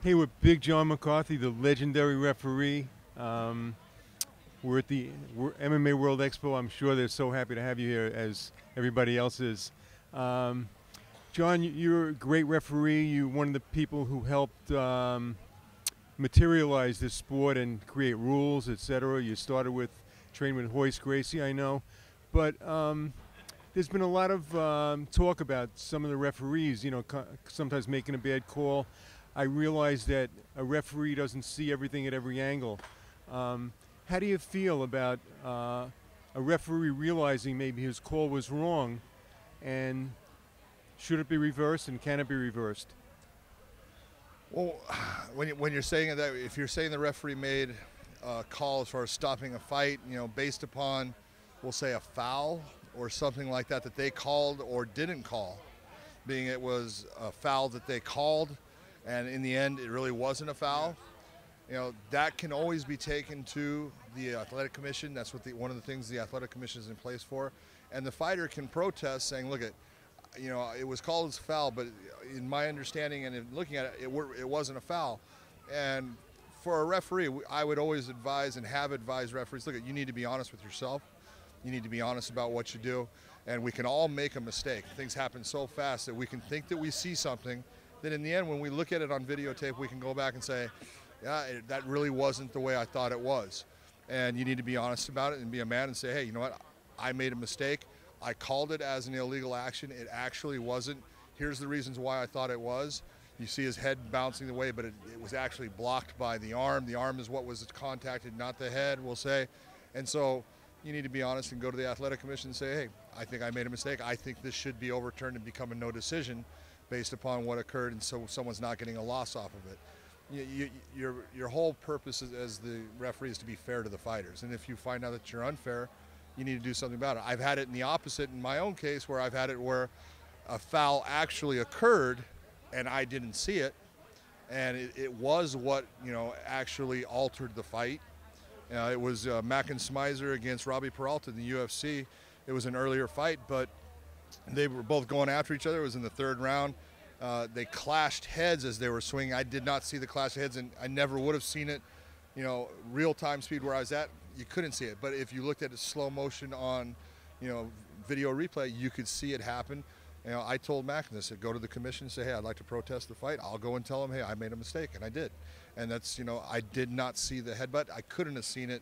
Hey, we're Big John McCarthy, the legendary referee. We're at the MMA World Expo. I'm sure they're so happy to have you here, as everybody else is. John, you're a great referee. You're one of the people who helped materialize this sport and create rules, etc. You started with training with Hoist Gracie, I know. But there's been a lot of talk about some of the referees, sometimes making a bad call. I realize that a referee doesn't see everything at every angle. How do you feel about a referee realizing maybe his call was wrong, and should it be reversed, and can it be reversed? Well, when you're saying that, if you're saying the referee made a call as far as stopping a fight, based upon, we'll say, a foul or something like that that they called or didn't call, being it was a foul that they called, and in the end it really wasn't a foul, that can always be taken to the athletic commission. That's what one of the things the athletic commission is in place for, and the fighter can protest saying, look, it was called as a foul, but in my understanding and in looking at it, it wasn't a foul. And for a referee, I would always advise and have advised referees, look, you need to be honest with yourself. You need to be honest about what you do, and we can all make a mistake. Things happen so fast that we can think that we see something, that in the end, when we look at it on videotape, we can go back and say, yeah, that really wasn't the way I thought it was. And you need to be honest about it and be a man and say, hey, you know what, I made a mistake. I called it as an illegal action. It actually wasn't. Here's the reasons why I thought it was. You see his head bouncing away, but it was actually blocked by the arm. The arm is what was contacted, not the head, we'll say. And so you need to be honest and go to the athletic commission and say, hey, I think I made a mistake. I think this should be overturned and become a no decision based upon what occurred, and so someone's not getting a loss off of it. Your whole purpose as the referee is to be fair to the fighters, and if you find out that you're unfair, you need to do something about it. I've had it in the opposite in my own case, where I've had it where a foul actually occurred and I didn't see it, and it was what actually altered the fight. It was Smizer against Robbie Peralta in the UFC. It was an earlier fight, but they were both going after each other. It was in the third round. They clashed heads as they were swinging. I did not see the clash of heads, and I never would have seen it, real-time speed where I was at. You couldn't see it. But if you looked at it slow motion on, video replay, you could see it happen. I told Mac this, I said, go to the commission and say, hey, I'd like to protest the fight. I'll go and tell them, hey, I made a mistake, and I did. And that's, I did not see the headbutt. I couldn't have seen it,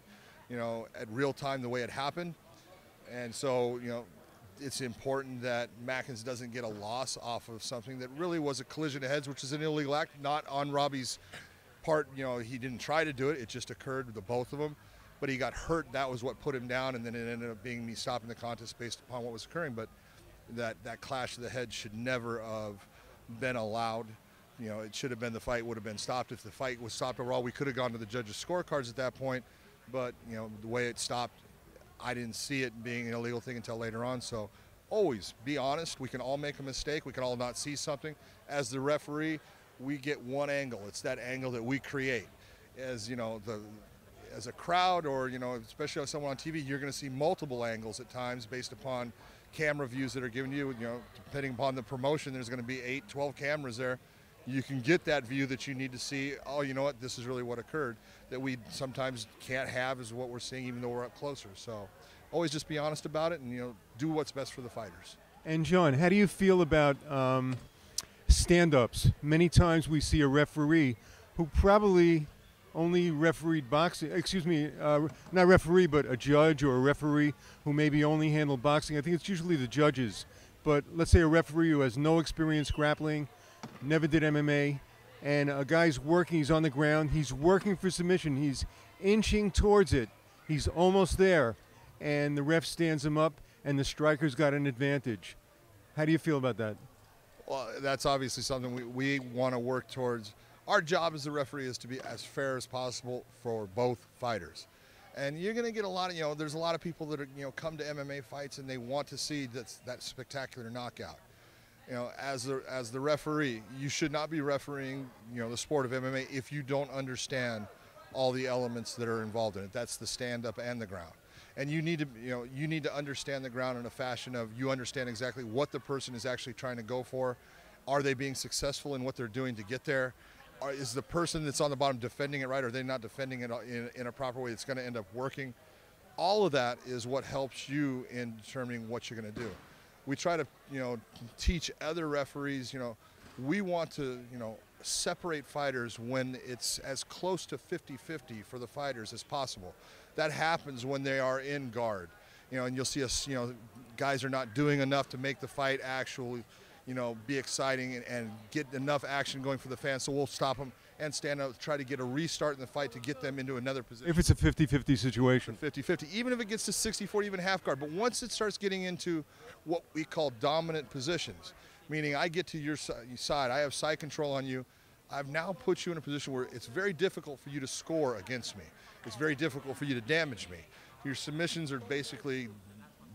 at real time the way it happened. And so, it's important that Mackins doesn't get a loss off of something that really was a collision of heads, which is an illegal act, not on Robbie's part. He didn't try to do it. It just occurred with the both of them. But he got hurt. That was what put him down, and then it ended up being me stopping the contest based upon what was occurring. But that clash of the head should never have been allowed. It should have been, the fight would have been stopped. If the fight was stopped overall, we could have gone to the judges' scorecards at that point. But, the way it stopped, I didn't see it being an illegal thing until later on. So always be honest. We can all make a mistake. We can all not see something. As the referee, we get one angle. It's that angle that we create. As as a crowd, or especially as someone on TV, you're going to see multiple angles at times based upon camera views that are given to you. Depending upon the promotion, there's going to be 8, 12 cameras there. You can get that view that you need to see. Oh, you know what? This is really what occurred, that we sometimes can't have is what we're seeing, even though we're up closer. So always just be honest about it, and do what's best for the fighters. And John, how do you feel about stand-ups? Many times we see a referee who probably only refereed boxing, not referee, but a judge or a referee who maybe only handled boxing. I think it's usually the judges. But let's say a referee who has no experience grappling, never did MMA, and a guy's working, he's on the ground, he's working for submission, he's inching towards it, he's almost there, and the ref stands him up, and the striker's got an advantage. How do you feel about that? Well, that's obviously something we want to work towards. Our job as the referee is to be as fair as possible for both fighters. And you're going to get a lot of, there's a lot of people that are, come to MMA fights and they want to see that spectacular knockout. As the referee, you should not be refereeing, the sport of MMA if you don't understand all the elements that are involved in it. That's the stand-up and the ground. And you need to understand the ground in a fashion of you understand exactly what the person is actually trying to go for. Are they being successful in what they're doing to get there? is the person that's on the bottom defending it right? Or are they not defending it in a proper way that's going to end up working? All of that is what helps you in determining what you're going to do. We try to, teach other referees, we want to, separate fighters when it's as close to 50-50 for the fighters as possible. That happens when they are in guard, and you'll see us, guys are not doing enough to make the fight actually, be exciting and get enough action going for the fans, so we'll stop them and stand up, try to get a restart in the fight to get them into another position. If it's a 50-50 situation. 50-50, even if it gets to 60-40, even half guard. But once it starts getting into what we call dominant positions, meaning I get to your side, I have side control on you, I've now put you in a position where it's very difficult for you to score against me. It's very difficult for you to damage me. Your submissions are basically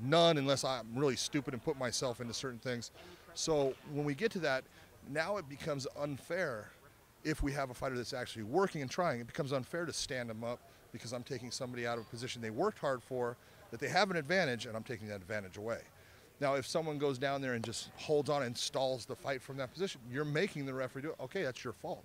none unless I'm really stupid and put myself into certain things. So when we get to that, now it becomes unfair. If we have a fighter that's actually working and trying, it becomes unfair to stand them up because I'm taking somebody out of a position they worked hard for, that they have an advantage, and I'm taking that advantage away. Now, if someone goes down there and just holds on and stalls the fight from that position, you're making the referee do it. Okay, that's your fault.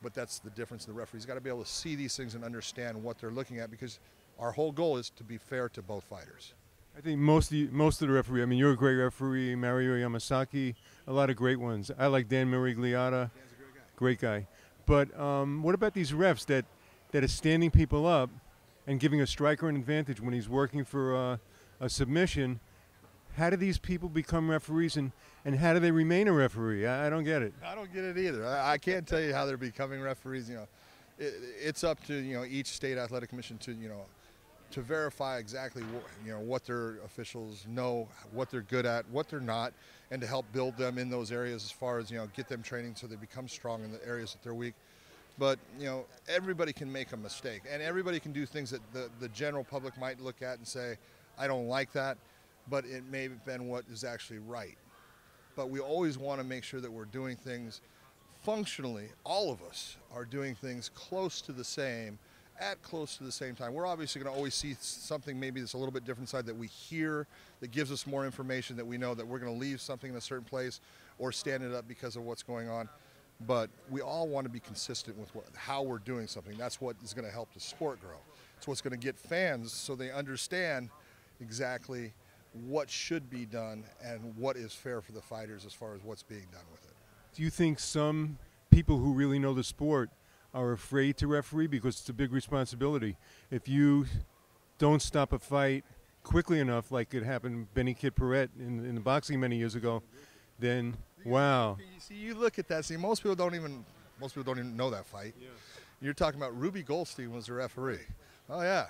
But that's the difference. The referee's got to be able to see these things and understand what they're looking at, because our whole goal is to be fair to both fighters. I think most of the referee, I mean, you're a great referee, Mario Yamasaki, a lot of great ones. I like Dan Mirigliata. Dan's a great guy. Great guy. But what about these refs that are standing people up and giving a striker an advantage when he's working for a submission? How do these people become referees, and how do they remain a referee? I don't get it. I don't get it either. I can't tell you how they're becoming referees. It's up to each state athletic commission to verify exactly what their officials know, what they're good at, what they're not, and to help build them in those areas as far as get them training so they become strong in the areas that they're weak. But everybody can make a mistake, and everybody can do things that the general public might look at and say, I don't like that, but it may have been what is actually right. But we always want to make sure that we're doing things functionally. All of us are doing things close to the same, at close to the same time. We're obviously going to always see something maybe that's a little bit different side that we hear, that gives us more information, that we know that we're going to leave something in a certain place or stand it up because of what's going on. But we all want to be consistent with how we're doing something. That's what is going to help the sport grow. It's what's going to get fans so they understand exactly what should be done and what is fair for the fighters as far as what's being done with it. Do you think some people who really know the sport are afraid to referee because it's a big responsibility? If you don't stop a fight quickly enough, like it happened Benny Kid Paret in the boxing many years ago, then wow. You look at that. See, most people don't even know that fight. Yeah. You're talking about Ruby Goldstein was a referee. Oh yeah.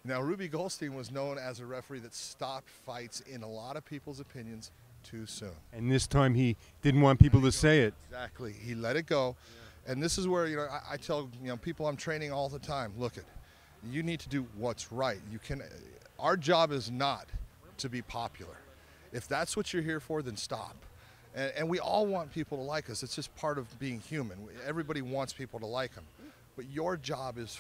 Now Ruby Goldstein was known as a referee that stopped fights, in a lot of people's opinions, too soon. And this time he didn't want people to say it. Exactly. He let it go. Yeah. And this is where I tell people I'm training all the time, look it, you need to do what's right. Our job is not to be popular. If that's what you're here for, then stop. And we all want people to like us. It's just part of being human. Everybody wants people to like them. But your job is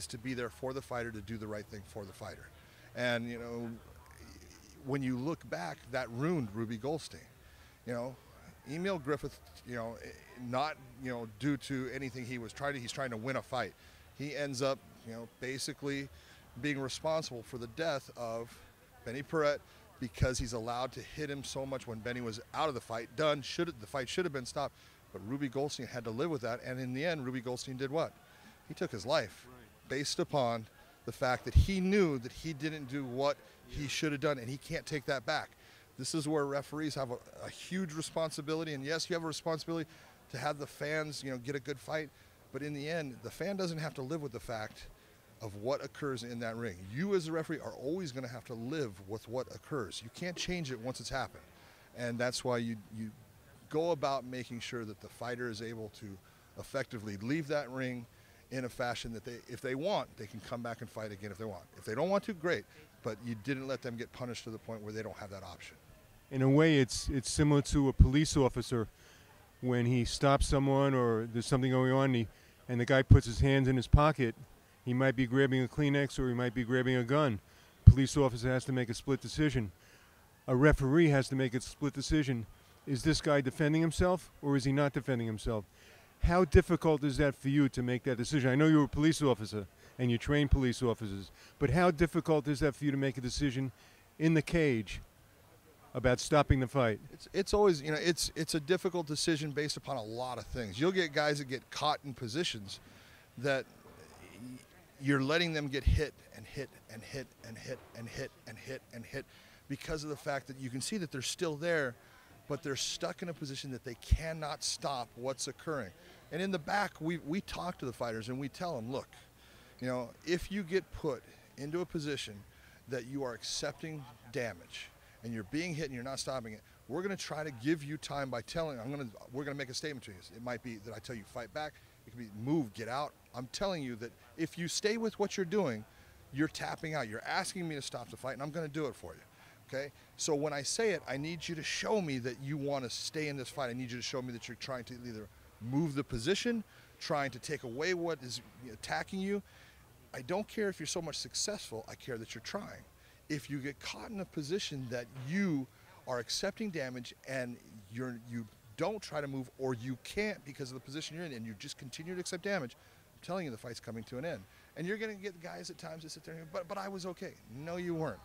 to be there for the fighter, to do the right thing for the fighter. And when you look back, that ruined Ruby Goldstein. Emil Griffith, not due to anything he's trying to win a fight. He ends up basically being responsible for the death of Benny Paret, because he's allowed to hit him so much when Benny was out of the fight. The fight should have been stopped, but Ruby Goldstein had to live with that. And in the end, Ruby Goldstein did what? He took his life, based upon the fact that he knew that he didn't do what he should have done, and he can't take that back. This is where referees have a huge responsibility. And yes, you have a responsibility to have the fans, get a good fight. But in the end, the fan doesn't have to live with the fact of what occurs in that ring. You as a referee are always going to have to live with what occurs. You can't change it once it's happened. And that's why you go about making sure that the fighter is able to effectively leave that ring in a fashion that if they want, they can come back and fight again if they want. If they don't want to, great. But you didn't let them get punished to the point where they don't have that option. In a way, it's similar to a police officer when he stops someone or there's something going on and the guy puts his hands in his pocket. He might be grabbing a Kleenex or he might be grabbing a gun. Police officer has to make a split decision. A referee has to make a split decision. Is this guy defending himself or is he not defending himself? How difficult is that for you to make that decision? I know you're a police officer and you train police officers, but how difficult is that for you to make a decision in the cage about stopping the fight? It's always, you know, it's a difficult decision based upon a lot of things. You'll get guys that get caught in positions that you're letting them get hit and hit and hit and hit and hit and hit and hit because of the fact that you can see that they're still there, but they're stuck in a position that they cannot stop what's occurring. And in the back, we talk to the fighters and we tell them, look, you know, if you get put into a position that you are accepting damage and you're being hit and you're not stopping it, we're going to try to give you time by telling, we're going to make a statement to you. It might be that I tell you fight back. It could be move, get out. I'm telling you that if you stay with what you're doing, you're tapping out. You're asking me to stop the fight, and I'm going to do it for you. Okay? So when I say it, I need you to show me that you want to stay in this fight. I need you to show me that you're trying to either move the position, trying to take away what is attacking you. I don't care if you're so much successful. I care that you're trying. If you get caught in a position that you are accepting damage and you don't try to move, or you can't because of the position you're in, and you just continue to accept damage, I'm telling you the fight's coming to an end. And you're going to get guys at times that sit there and go, but I was okay. No, you weren't.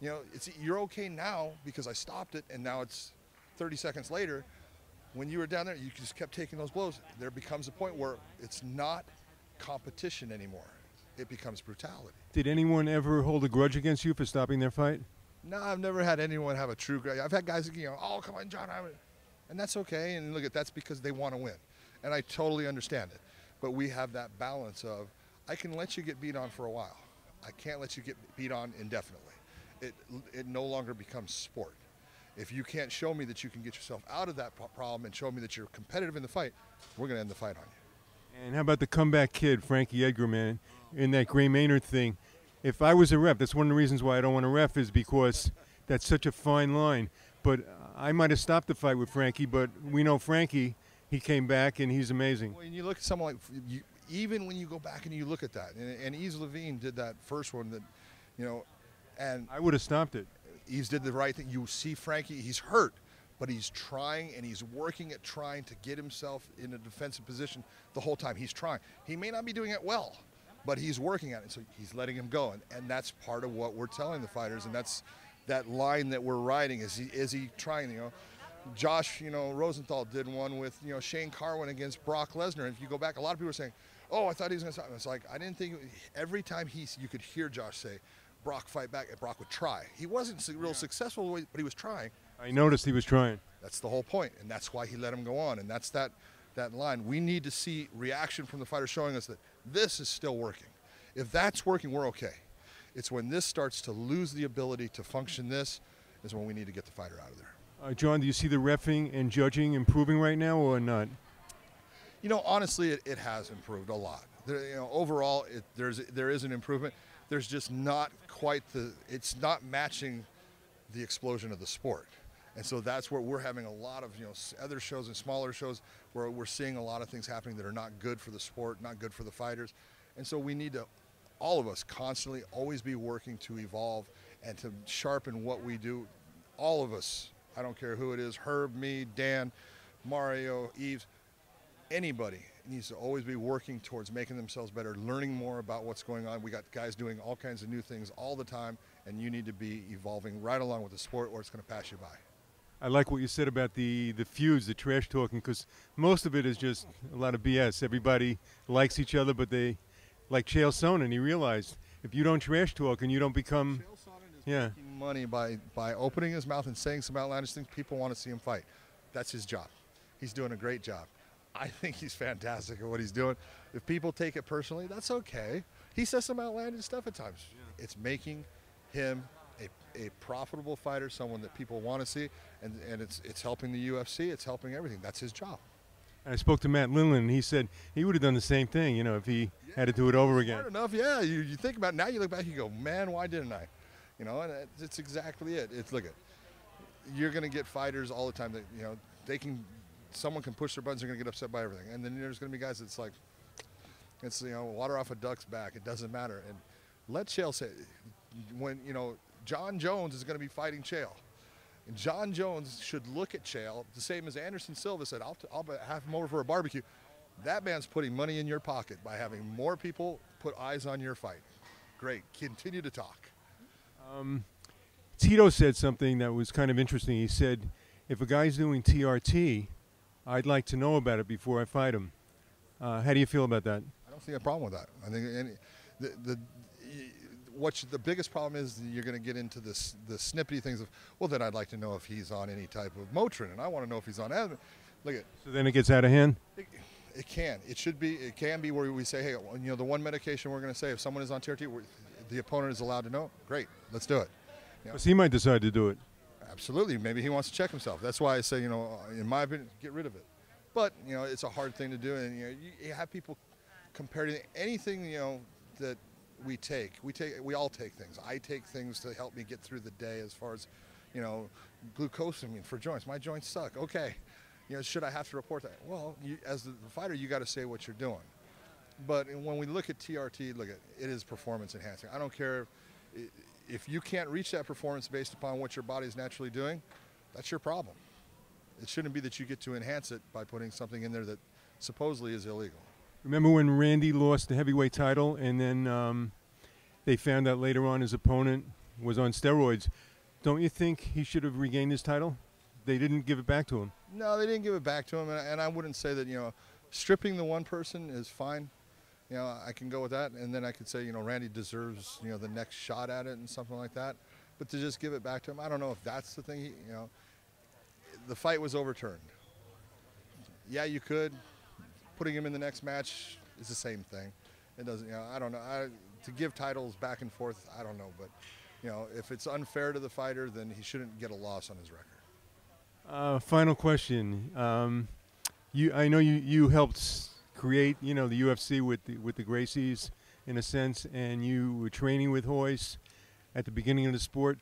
You know, you're okay now because I stopped it, and now it's 30 seconds later. When you were down there, you just kept taking those blows. There becomes a point where it's not competition anymore. It becomes brutality. Did anyone ever hold a grudge against you for stopping their fight? No, I've never had anyone have a true grudge. I've had guys, you know, oh, come on, John, and that's okay. And look, that's because they want to win. And I totally understand it. But we have that balance of, I can let you get beat on for a while. I can't let you get beat on indefinitely. It no longer becomes sport. If you can't show me that you can get yourself out of that problem and show me that you're competitive in the fight, we're going to end the fight on you. And how about the comeback kid, Frankie Edgar, man, in that Gray Maynard thing? If I was a ref, that's one of the reasons why I don't want to ref, is because that's such a fine line. But I might have stopped the fight with Frankie, but we know Frankie, he came back and he's amazing. When you look at someone like, even when you go back and you look at that, and Yves Levine did that first one that, you know, and I would have stopped it. Yves did the right thing. You see Frankie, he's hurt, but he's trying and he's working at trying to get himself in a defensive position the whole time. He's trying. He may not be doing it well, but he's working at it, so he's letting him go. And that's part of what we're telling the fighters, and that's that line that we're riding. Is he trying, you know? Josh, you know, Rosenthal did one with, you know, Shane Carwin against Brock Lesnar. And if you go back, a lot of people are saying, oh, I thought he was going to stop. And it's like, I didn't think, every time you could hear Josh say, Brock fight back, and Brock would try. He wasn't real successful, but he was trying. I noticed he was trying. That's the whole point, and that's why he let him go on, and that's that line. We need to see reaction from the fighter showing us that this is still working. If that's working, we're okay. It's when this starts to lose the ability to function, this is when we need to get the fighter out of there. John, do you see the reffing and judging improving right now or not? You know, honestly, it has improved a lot. You know, overall, there is an improvement. There's just not quite it's not matching the explosion of the sport. And so that's where we're having a lot of, you know, other shows and smaller shows where we're seeing a lot of things happening that are not good for the sport, not good for the fighters. And so we need to, all of us, constantly always be working to evolve and to sharpen what we do. All of us, I don't care who it is, Herb, me, Dan, Mario, Yves, anybody needs to always be working towards making themselves better, learning more about what's going on. We got guys doing all kinds of new things all the time, and you need to be evolving right along with the sport or it's going to pass you by. I like what you said about the feuds, the trash talking, because most of it is just a lot of BS. Everybody likes each other, but they, like Chael Sonnen, he realized if you don't trash talk and you don't become, Chael Sonnen is making money by opening his mouth and saying some outlandish things. People want to see him fight. That's his job. He's doing a great job. I think he's fantastic at what he's doing. If people take it personally, that's okay. He says some outlandish stuff at times. Yeah. It's making him a profitable fighter, someone that people want to see, and it's helping the UFC. It's helping everything. That's his job. I spoke to Matt Lindland, and he said he would have done the same thing, you know, if he had to do it over again. Smart enough, yeah. You think about it, now you look back, you go, man, why didn't I? You know, and it's exactly it. You're going to get fighters all the time that, you know, someone can push their buttons, they're going to get upset by everything. And then there's going to be guys that's like, it's, you know, water off a duck's back. It doesn't matter. And let Chael say, when, you know, John Jones is going to be fighting Chael. And John Jones should look at Chael the same as Anderson Silva said, I'll have him over for a barbecue. That man's putting money in your pocket by having more people put eyes on your fight. Great. Continue to talk. Tito said something that was kind of interesting. He said, if a guy's doing TRT, I'd like to know about it before I fight him. How do you feel about that? I don't see a problem with that. I think the biggest problem is you're going to get into the snippety things of, well, then I'd like to know if he's on any type of Motrin, and I want to know if he's on Advil. Look at. So then it gets out of hand? It can. It should be. It can be where we say, hey, you know, the one medication we're going to say, if someone is on TRT, the opponent is allowed to know. Great, let's do it. You know? Because he might decide to do it. Absolutely. Maybe he wants to check himself. That's why I say, you know, in my opinion, get rid of it. But, you know, it's a hard thing to do, and you know, you have people comparing anything, you know, that we all take things. I take things to help me get through the day as far as, you know, glucosamine for joints. My joints suck. Okay. You know, should I have to report that? Well, as the fighter, you got to say what you're doing. But when we look at TRT, look at it is performance enhancing. I don't care if you can't reach that performance based upon what your body's naturally doing. That's your problem. It shouldn't be that you get to enhance it by putting something in there that supposedly is illegal. Remember when Randy lost the heavyweight title and then they found out later on his opponent was on steroids? Don't you think he should have regained his title? They didn't give it back to him. No, they didn't give it back to him, and I wouldn't say that, you know, stripping the one person is fine. You know, I can go with that, and then I could say, you know, Randy deserves, you know, the next shot at it and something like that. But to just give it back to him, I don't know if that's the thing. You know, the fight was overturned. Yeah, you could. Putting him in the next match is the same thing. It doesn't, you know, I don't know. To give titles back and forth, I don't know. But, you know, if it's unfair to the fighter, then he shouldn't get a loss on his record. Final question. I know you helped create, you know, the UFC with the Gracies in a sense, and you were training with Royce at the beginning of the sport.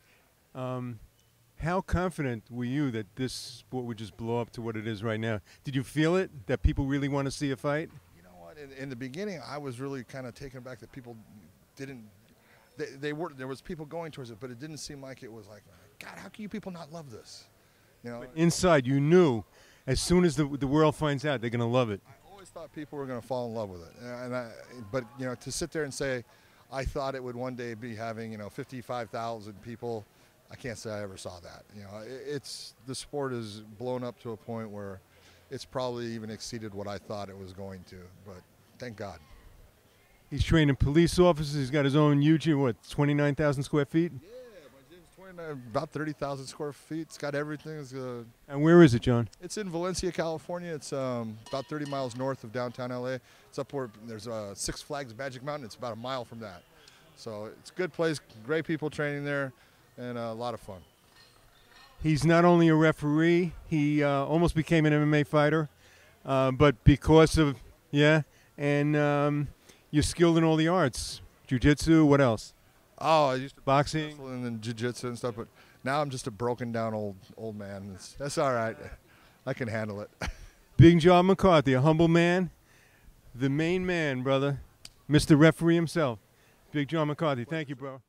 How confident were you that this sport would just blow up to what it is right now? Did you feel it, that people really want to see a fight? You know what? In the beginning, I was really kind of taken aback that people didn't. There was people going towards it, but it didn't seem like it was like, God, how can you people not love this? You know, but inside, you knew as soon as the world finds out, they're going to love it. I always thought people were going to fall in love with it, but you know, to sit there and say, I thought it would one day be having, you know, 55,000 people. I can't say I ever saw that. You know, the sport is blown up to a point where it's probably even exceeded what I thought it was going to. But thank God. He's training police officers. He's got his own huge, what, 29,000 square feet? Yeah, my gym's 29, about 30,000 square feet. It's got everything. And where is it, John? It's in Valencia, California. It's about 30 miles north of downtown LA. It's up where there's Six Flags Magic Mountain. It's about a mile from that. So it's a good place, great people training there, and a lot of fun. He's not only a referee, he almost became an MMA fighter, but because of, and you're skilled in all the arts. Jiu-jitsu, what else? Oh, I used to boxing and then jiu-jitsu and stuff, but now I'm just a broken down old man. That's all right. I can handle it. Big John McCarthy, a humble man, the main man, brother, Mr. Referee himself. Big John McCarthy, thank you, bro.